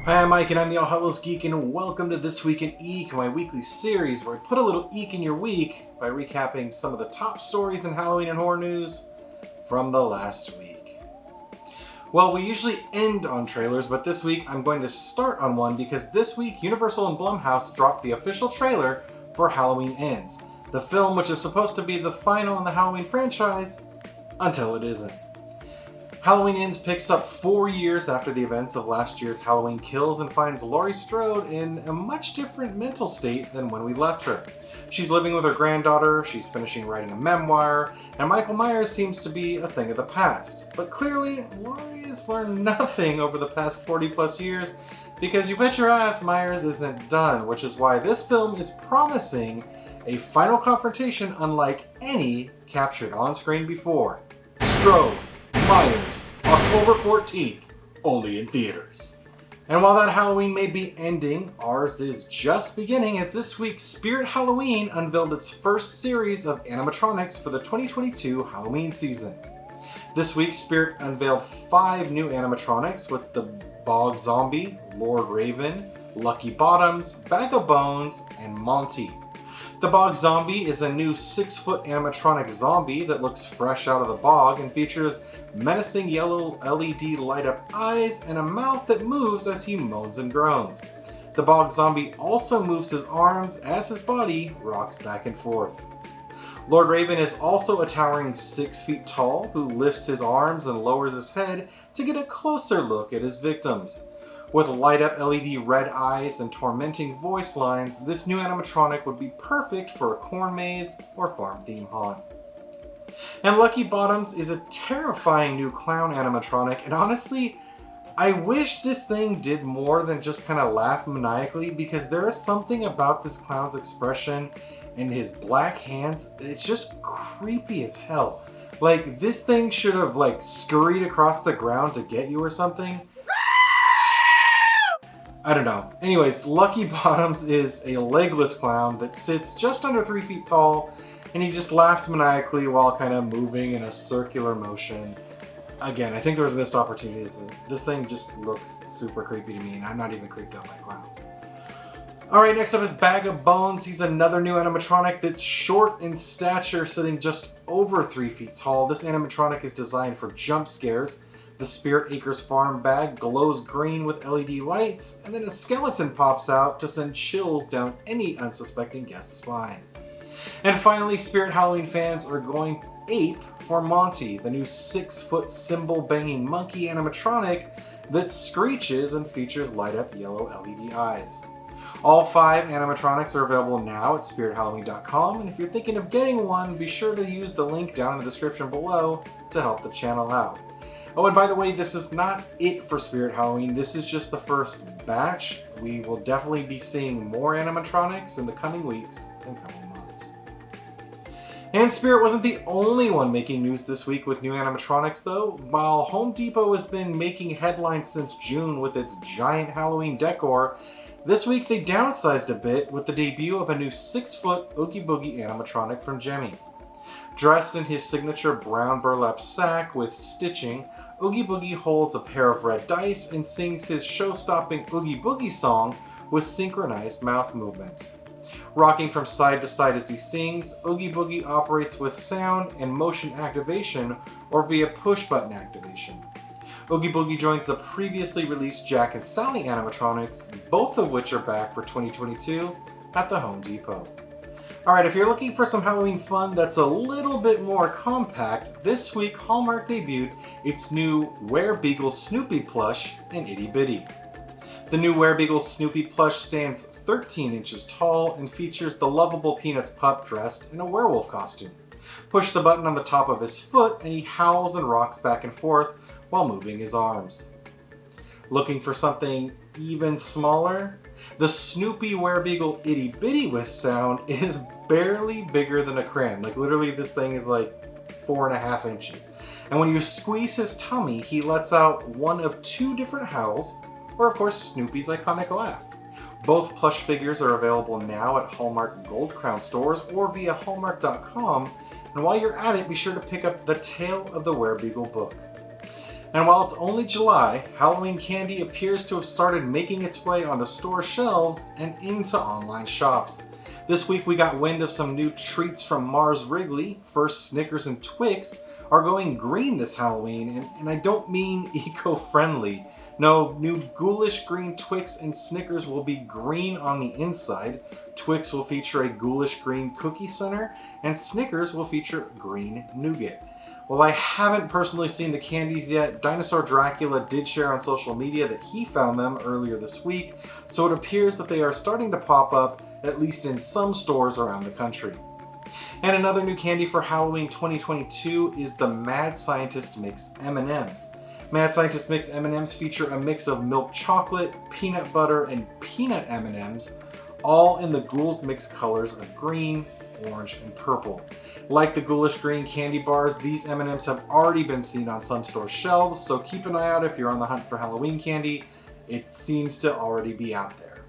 Hi, I'm Mike and I'm the Hallows Geek, and welcome to This Week in Eek, my weekly series where I put a little eek in your week by recapping some of the top stories in Halloween and horror news from the last week. Well, we usually end on trailers, but this week I'm going to start on one because this week Universal and Blumhouse dropped the official trailer for Halloween Ends, the film which is supposed to be the final in the Halloween franchise until it isn't. Halloween Ends picks up 4 years after the events of last year's Halloween Kills and finds Laurie Strode in a much different mental state than when we left her. She's living with her granddaughter, she's finishing writing a memoir, and Michael Myers seems to be a thing of the past. But clearly, Laurie has learned nothing over the past 40 plus years because you bet your ass Myers isn't done, which is why this film is promising a final confrontation unlike any captured on screen before. Strode, Myers, October 14th, only in theaters. And while that Halloween may be ending, ours is just beginning as this week Spirit Halloween unveiled its first series of animatronics for the 2022 Halloween season. This week Spirit unveiled 5 new animatronics with the Bog Zombie, Lord Raven, Lucky Bottoms, Bag of Bones, and Monty. The Bog Zombie is a new 6-foot animatronic zombie that looks fresh out of the bog and features menacing yellow LED light-up eyes and a mouth that moves as he moans and groans. The Bog Zombie also moves his arms as his body rocks back and forth. Lord Raven is also a towering 6 feet tall who lifts his arms and lowers his head to get a closer look at his victims. With light-up LED red eyes and tormenting voice lines, this new animatronic would be perfect for a corn maze or farm theme haunt. And Lucky Bottoms is a terrifying new clown animatronic, and honestly, I wish this thing did more than just kind of laugh maniacally, because there is something about this clown's expression and his black hands, it's just creepy as hell. Like, this thing should have scurried across the ground to get you or something. I don't know. Anyways, Lucky Bottoms is a legless clown that sits just under 3 feet tall, and he just laughs maniacally while kind of moving in a circular motion. Again, I think there was a missed opportunity. This thing just looks super creepy to me, and I'm not even creeped out by clowns. Alright, next up is Bag of Bones. He's another new animatronic that's short in stature, sitting just over 3 feet tall. This animatronic is designed for jump scares. The Spirit Acres farm bag glows green with LED lights, and then a skeleton pops out to send chills down any unsuspecting guest's spine. And finally, Spirit Halloween fans are going ape for Monty, the new 6-foot cymbal-banging monkey animatronic that screeches and features light-up yellow LED eyes. All 5 animatronics are available now at spirithalloween.com, and if you're thinking of getting one, be sure to use the link down in the description below to help the channel out. Oh, and by the way, this is not it for Spirit Halloween. This is just the first batch. We will definitely be seeing more animatronics in the coming weeks and coming months. And Spirit wasn't the only one making news this week with new animatronics, though. While Home Depot has been making headlines since June with its giant Halloween decor, this week they downsized a bit with the debut of a new 6-foot Oogie Boogie animatronic from Jemmy. Dressed in his signature brown burlap sack with stitching, Oogie Boogie holds a pair of red dice and sings his show-stopping Oogie Boogie song with synchronized mouth movements. Rocking from side to side as he sings, Oogie Boogie operates with sound and motion activation or via push-button activation. Oogie Boogie joins the previously released Jack and Sally animatronics, both of which are back for 2022 at the Home Depot. Alright, if you're looking for some Halloween fun that's a little bit more compact, this week Hallmark debuted its new Werebeagle Snoopy plush in Itty Bitty. The new Werebeagle Snoopy plush stands 13 inches tall and features the lovable Peanuts pup dressed in a werewolf costume. Push the button on the top of his foot and he howls and rocks back and forth while moving his arms. Looking for something even smaller? The Snoopy Werebeagle Itty Bitty with sound is barely bigger than a crayon. Literally this thing is 4.5 inches. And when you squeeze his tummy, he lets out one of 2 different howls, or of course Snoopy's iconic laugh. Both plush figures are available now at Hallmark Gold Crown stores or via Hallmark.com, and while you're at it, be sure to pick up The Tale of the Werebeagle book. And while it's only July, Halloween candy appears to have started making its way onto store shelves and into online shops. This week we got wind of some new treats from Mars Wrigley. First, Snickers and Twix are going green this Halloween, and I don't mean eco-friendly. No, new ghoulish green Twix and Snickers will be green on the inside. Twix will feature a ghoulish green cookie center, and Snickers will feature green nougat. While I haven't personally seen the candies yet, Dinosaur Dracula did share on social media that he found them earlier this week, so it appears that they are starting to pop up, at least in some stores around the country. And another new candy for Halloween 2022 is the Mad Scientist Mix M&Ms. Mad Scientist Mix M&Ms feature a mix of milk chocolate, peanut butter, and peanut M&Ms, all in the Ghouls Mix colors of green, orange, and purple. Like the ghoulish green candy bars, these M&Ms have already been seen on some store shelves, so keep an eye out if you're on the hunt for Halloween candy. It seems to already be out there.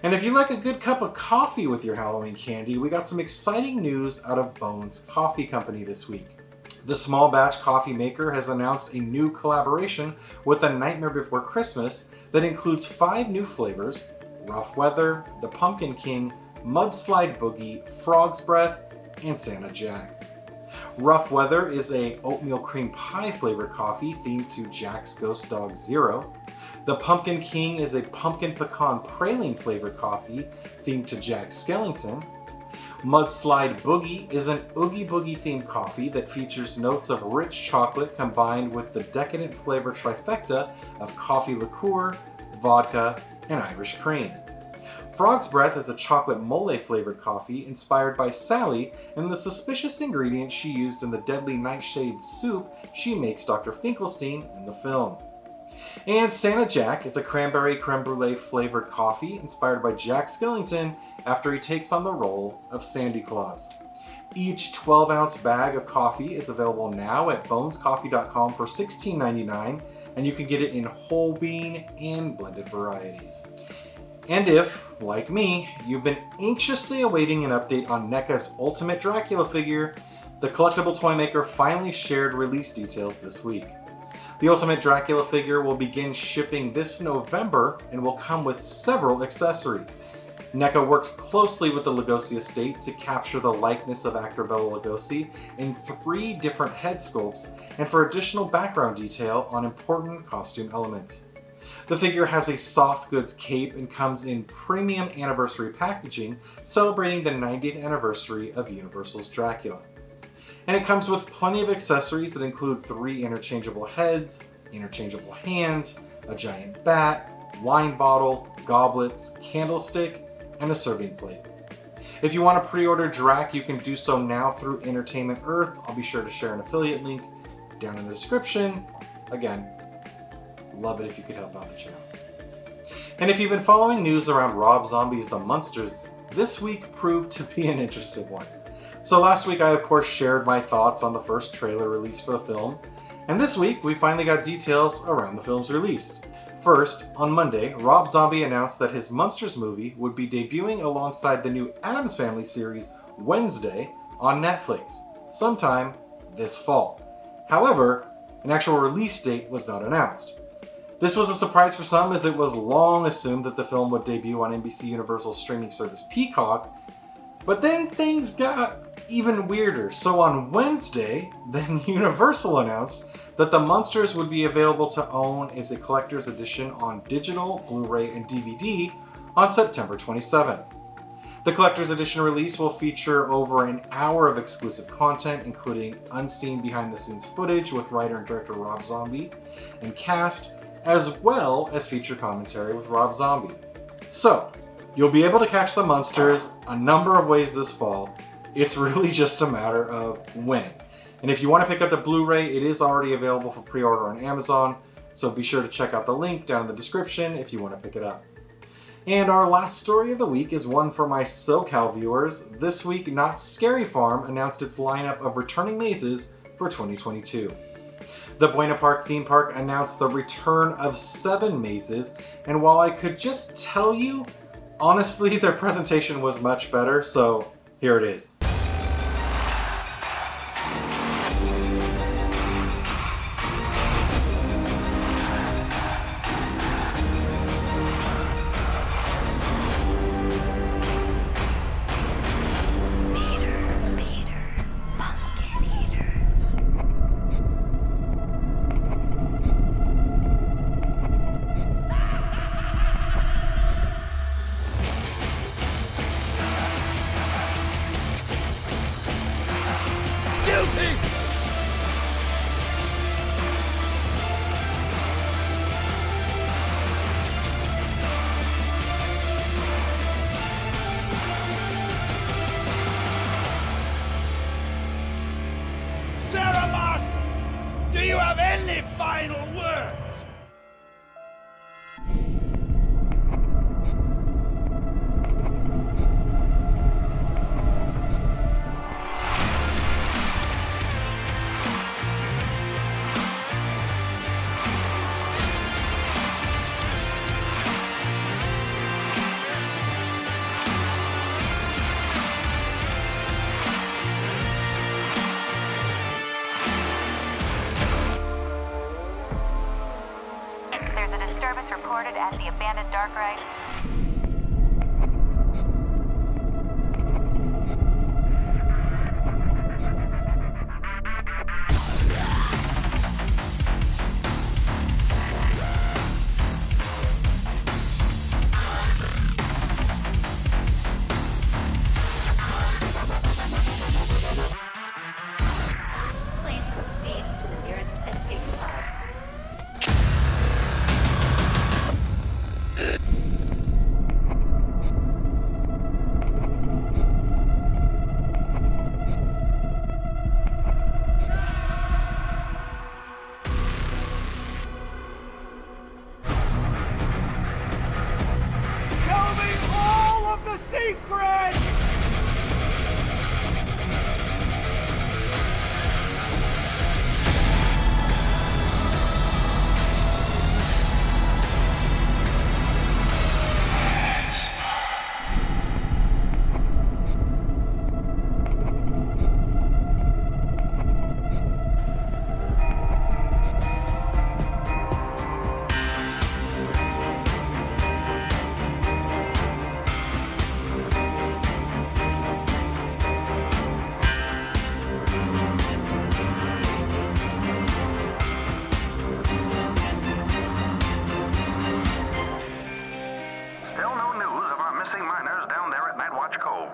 And if you like a good cup of coffee with your Halloween candy, we got some exciting news out of Bones Coffee Company this week. The small batch coffee maker has announced a new collaboration with The Nightmare Before Christmas that includes 5 new flavors: Rough Weather, The Pumpkin King, Mudslide Boogie, Frog's Breath, and Santa Jack. Rough Weather is a oatmeal cream pie flavored coffee themed to Jack's Ghost Dog Zero. The Pumpkin King is a pumpkin pecan praline flavored coffee themed to Jack Skellington. Mudslide Boogie is an Oogie Boogie themed coffee that features notes of rich chocolate combined with the decadent flavor trifecta of coffee liqueur, vodka, and Irish cream. Frog's Breath is a chocolate mole flavored coffee inspired by Sally and the suspicious ingredients she used in the deadly nightshade soup she makes Dr. Finkelstein in the film. And Santa Jack is a cranberry creme brulee flavored coffee inspired by Jack Skellington after he takes on the role of Sandy Claus. Each 12-ounce bag of coffee is available now at bonescoffee.com for $16.99, and you can get it in whole bean and blended varieties. And if, like me, you've been anxiously awaiting an update on NECA's Ultimate Dracula figure, the collectible toy maker finally shared release details this week. The Ultimate Dracula figure will begin shipping this November and will come with several accessories. NECA worked closely with the Lugosi estate to capture the likeness of actor Bela Lugosi in 3 different head sculpts and for additional background detail on important costume elements. The figure has a soft goods cape and comes in premium anniversary packaging celebrating the 90th anniversary of Universal's Dracula. And it comes with plenty of accessories that include 3 interchangeable heads, interchangeable hands, a giant bat, wine bottle, goblets, candlestick, and a serving plate. If you want to pre-order Drac, you can do so now through Entertainment Earth. I'll be sure to share an affiliate link down in the description. Again, love it if you could help out the channel. And if you've been following news around Rob Zombie's The Munsters, this week proved to be an interesting one. So last week I of course shared my thoughts on the first trailer released for the film, and this week we finally got details around the film's release. First, on Monday, Rob Zombie announced that his Munsters movie would be debuting alongside the new Addams Family series Wednesday on Netflix, sometime this fall. However, an actual release date was not announced. This was a surprise for some, as it was long assumed that the film would debut on NBC Universal's streaming service Peacock, but then things got even weirder. So on Wednesday, then Universal announced that the Munsters would be available to own as a collector's edition on digital, Blu-ray, and DVD on September 27th. The collector's edition release will feature over an hour of exclusive content, including unseen behind-the-scenes footage with writer and director Rob Zombie and cast, as well as feature commentary with Rob Zombie. So, you'll be able to catch the Munsters a number of ways this fall. It's really just a matter of when. And if you want to pick up the Blu-ray, it is already available for pre-order on Amazon, so be sure to check out the link down in the description if you want to pick it up. And our last story of the week is one for my SoCal viewers. This week, Knott's Scary Farm announced its lineup of returning mazes for 2022. The Buena Park theme park announced the return of 7 mazes, and while I could just tell you, honestly, their presentation was much better, so here it is. guilty! Sarah, do you have any final words? There's a disturbance reported at the abandoned dark ride. Please proceed to the nearest escape pod. Tell me all of the secrets! Still no news of our missing miners down there at Nightwatch Cove.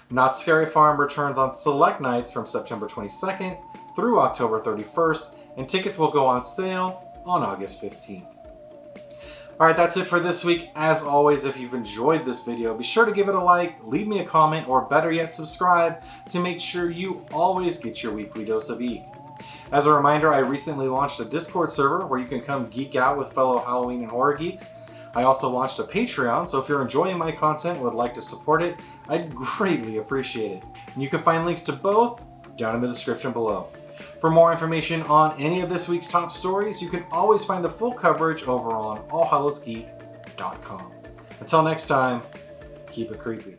Knott's Scary Farm returns on select nights from September 22nd through October 31st, and tickets will go on sale on August 15th. Alright, that's it for this week. As always, if you've enjoyed this video, be sure to give it a like, leave me a comment, or better yet, subscribe to make sure you always get your weekly dose of Geek. As a reminder, I recently launched a Discord server where you can come geek out with fellow Halloween and horror geeks. I also launched a Patreon, so if you're enjoying my content and would like to support it, I'd greatly appreciate it. And you can find links to both down in the description below. For more information on any of this week's top stories, you can always find the full coverage over on allhallowsgeek.com. Until next time, keep it creepy.